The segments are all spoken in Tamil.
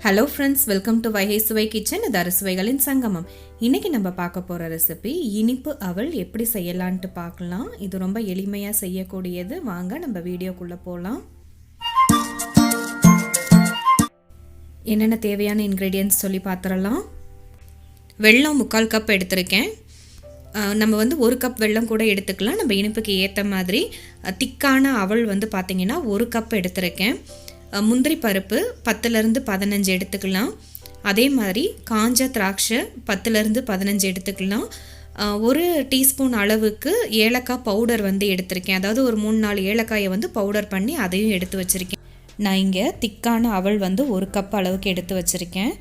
Hello friends, welcome to Vaigai சுவை கிச்சன். இது அறுசுவைகளின் சங்கமம். இன்றைக்கி நம்ம பார்க்க போகிற ரெசிபி இனிப்பு அவல் எப்படி செய்யலான்ட்டு பார்க்கலாம். இது ரொம்ப எளிமையாக செய்யக்கூடியது. வாங்க நம்ம வீடியோக்குள்ளே போகலாம். என்னென்ன தேவையான இன்க்ரீடியன்ட்ஸ் சொல்லி பார்த்துடலாம். வெல்லம் 3/4 கப் எடுத்திருக்கேன். நம்ம 1 கப் வெல்லம் கூட எடுத்துக்கலாம். நம்ம இனிப்புக்கு ஏற்ற மாதிரி. திக்கான அவல் பார்த்திங்கன்னா 1 கப் எடுத்திருக்கேன். முந்திரி பருப்பு 10லேருந்து 15 எடுத்துக்கலாம். அதே மாதிரி காஞ்ச திராட்சை 10லேருந்து 15 எடுத்துக்கலாம். 1 டீஸ்பூன் அளவுக்கு ஏலக்காய் பவுடர் எடுத்திருக்கேன். அதாவது ஒரு 3-4 ஏலக்காயை பவுடர் பண்ணி அதையும் எடுத்து வச்சுருக்கேன். நான் இங்கே திக்கான அவல் 1 கப் அளவுக்கு எடுத்து வச்சுருக்கேன்.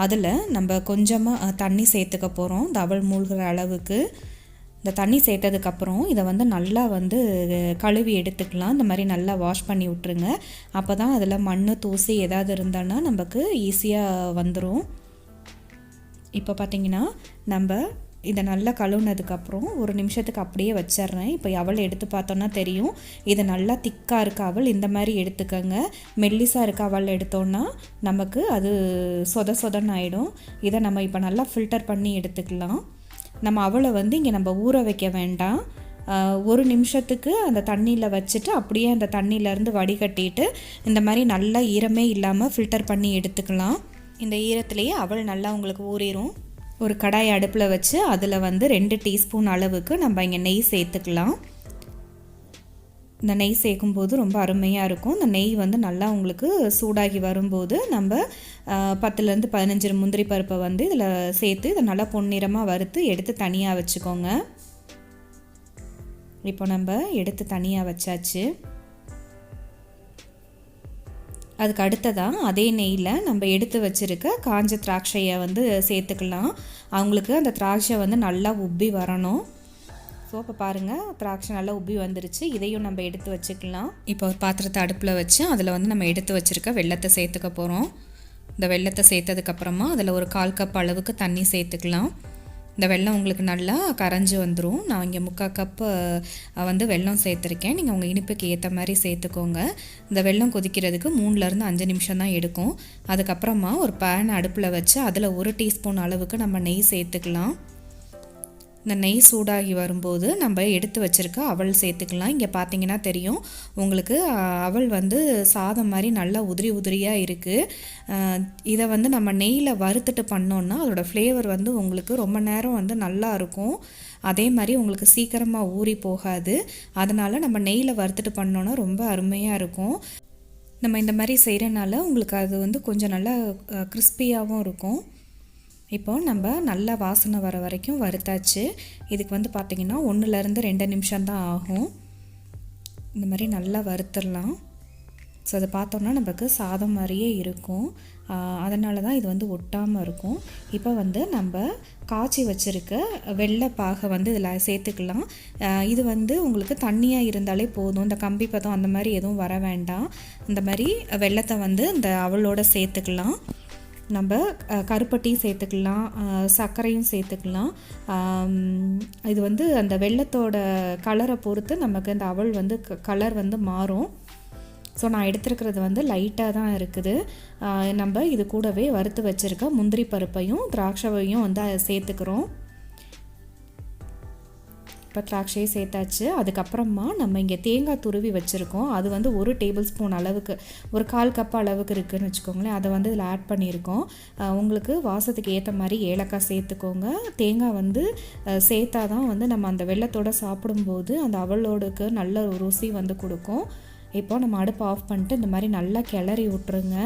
அதில் நம்ம கொஞ்சமாக தண்ணி சேர்த்துக்க போகிறோம். இந்த அவல் மூழ்கிற அளவுக்கு. இந்த தண்ணி சேர்த்ததுக்கப்புறம் இதை நல்லா கழுவி எடுத்துக்கலாம். இந்த மாதிரி நல்லா வாஷ் பண்ணி விட்ருங்க. அப்போ தான் அதில் மண் தூசி ஏதாவது இருந்தான்னா நமக்கு ஈஸியாக வந்துடும். இப்போ பார்த்திங்கன்னா நம்ம இதை நல்லா கழுவுனதுக்கப்புறம் 1 நிமிஷத்துக்கு அப்படியே வச்சிட்றேன். இப்போ அவல் எடுத்து பார்த்தோன்னா தெரியும். இது நல்லா திக்காக இருக்க அவல் இந்த மாதிரி எடுத்துக்கோங்க. மெல்லிசாக இருக்க அவல் எடுத்தோன்னா நமக்கு அது சொதன்னு ஆகிடும். இதை நம்ம இப்போ நல்லா ஃபில்டர் பண்ணி எடுத்துக்கலாம். நம்ம அவளை இங்கே நம்ம ஊற வைக்க வேண்டாம். 1 நிமிஷத்துக்கு அந்த தண்ணியில் வச்சுட்டு அப்படியே அந்த தண்ணியிலேருந்து வடிகட்டிட்டு இந்த மாதிரி நல்லா ஈரமே இல்லாமல் ஃபில்டர் பண்ணி எடுத்துக்கலாம். இந்த ஈரத்துலேயே அவள் நல்லா உங்களுக்கு ஊறிடும். ஒரு கடாய் அடுப்பில் வச்சு அதில் 2 டீஸ்பூன் அளவுக்கு நம்ம இங்கே நெய் சேர்த்துக்கலாம். இந்த நெய் சேர்க்கும்போது ரொம்ப அருமையாக இருக்கும். இந்த நெய் நல்லா உங்களுக்கு சூடாகி வரும்போது நம்ம 10லேருந்து 15 முந்திரி பருப்பை இதில் சேர்த்து இதை நல்லா பொன்னிறமாக வறுத்து எடுத்து தனியாக வச்சுக்கோங்க. இப்போ நம்ம எடுத்து தனியாக வச்சாச்சு. அதுக்கு அடுத்ததாக அதே நெய்யில் நம்ம எடுத்து வச்சுருக்க காஞ்ச திராட்சையை சேர்த்துக்கலாம். அவங்களுக்கு அந்த திராட்சை நல்லா உப்பி வரணும். ஸோ இப்போ பாருங்கள், திராட்சை நல்லா உப்பி வந்துருச்சு. இதையும் நம்ம எடுத்து வச்சுக்கலாம். இப்போ ஒரு பாத்திரத்தை அடுப்பில் வச்சு அதில் நம்ம எடுத்து வச்சுருக்க வெல்லத்தை சேர்த்துக்க போகிறோம். இந்த வெல்லத்தை சேர்த்ததுக்கப்புறமா அதில் ஒரு 1/4 கப் அளவுக்கு தண்ணி சேர்த்துக்கலாம். இந்த வெல்லம் உங்களுக்கு நல்லா கரைஞ்சி வந்துடும். நான் இங்கே 3/4 கப்பு வெல்லம் சேர்த்துருக்கேன். நீங்கள் உங்கள் இனிப்புக்கு ஏற்ற மாதிரி சேர்த்துக்கோங்க. இந்த வெல்லம் கொதிக்கிறதுக்கு 3லேருந்து 5 நிமிஷம் தான் எடுக்கும். அதுக்கப்புறமா ஒரு பேன் அடுப்பில் வச்சு அதில் 1 டீஸ்பூன் அளவுக்கு நம்ம நெய் சேர்த்துக்கலாம். இந்த நெய் சூடாகி வரும்போது நம்ம எடுத்து வச்சுருக்க அவல் சேர்த்துக்கலாம். இங்கே பார்த்தீங்கன்னா தெரியும் உங்களுக்கு, அவல் சாதம் மாதிரி நல்லா உதிரியாக இருக்குது. இதை நம்ம நெய்யில் வறுத்துட்டு பண்ணோன்னா அதோடய ஃப்ளேவர் உங்களுக்கு ரொம்ப நேரம் நல்லா இருக்கும். அதே மாதிரி உங்களுக்கு சீக்கிரமாக ஊறி போகாது. அதனால் நம்ம நெய்யில் வறுத்துட்டு பண்ணோன்னா ரொம்ப அருமையாக இருக்கும். நம்ம இந்த மாதிரி செய்கிறனால உங்களுக்கு அது கொஞ்சம் நல்லா கிறிஸ்பியாகவும் இருக்கும். இப்போ நம்ம நல்லா வாசனை வர வரைக்கும் வறுத்தாச்சு. இதுக்கு பார்த்திங்கன்னா 1லேருந்து 2 நிமிஷம் தான் ஆகும். இந்த மாதிரி நல்லா வறுத்துடலாம். ஸோ அதை பார்த்தோன்னா நமக்கு சாதம் மாதிரியே இருக்கும். அதனால தான் இது ஒட்டாமல் இருக்கும். இப்போ நம்ம காய்ச்சி வச்சுருக்க வெள்ளை பாகை இதில் சேர்த்துக்கலாம். இது உங்களுக்கு தண்ணியாக இருந்தாலே போதும். இந்த கம்பி பதம் அந்த மாதிரி எதுவும் வர வேண்டாம். இந்த மாதிரி வெள்ளத்தை இந்த அவளோட சேர்த்துக்கலாம். நம்ம கருப்பட்டியும் சேர்த்துக்கலாம், சர்க்கரையும் சேர்த்துக்கலாம். இது அந்த வெல்லத்தோட கலரை பொறுத்து நமக்கு இந்த அவல் கலர் மாறும். ஸோ நான் எடுத்துருக்கிறது லைட்டாக தான் இருக்குது. நம்ம இது கூடவே வறுத்து வச்சுருக்க முந்திரி பருப்பையும் திராட்சையும் சேர்த்துக்கிறோம். இப்போ திராட்சையை சேர்த்தாச்சு. அதுக்கப்புறமா நம்ம இங்கே தேங்காய் துருவி வச்சுருக்கோம். அது 1 டேபிள் ஸ்பூன் அளவுக்கு, ஒரு 1/4 கப் அளவுக்கு இருக்குதுன்னு வச்சுக்கோங்களேன். அதை இதில் ஆட் பண்ணியிருக்கோம். உங்களுக்கு வாசத்துக்கு ஏற்ற மாதிரி ஏலக்காய் சேர்த்துக்கோங்க. தேங்காய் சேர்த்தா தான் நம்ம அந்த வெல்லத்தோடு சாப்பிடும்போது அந்த அவளோடுக்கு நல்ல ஒரு ருசி கொடுக்கும். இப்போ நம்ம அடுப்பு ஆஃப் பண்ணிட்டு இந்த மாதிரி நல்லா கிளறி விட்டுருங்க.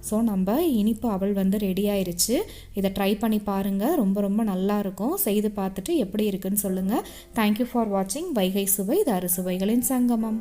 ஸோ நம்ம இனிப்பு அவல் ரெடி ஆயிடுச்சு. இதை ட்ரை பண்ணி பாருங்கள். ரொம்ப ரொம்ப நல்லாயிருக்கும். செய்து பார்த்துட்டு எப்படி இருக்குன்னு சொல்லுங்கள். தேங்க்யூ ஃபார் வாட்சிங் வைகை சுவை. இது அறுசுவைகளின் சங்கமம்.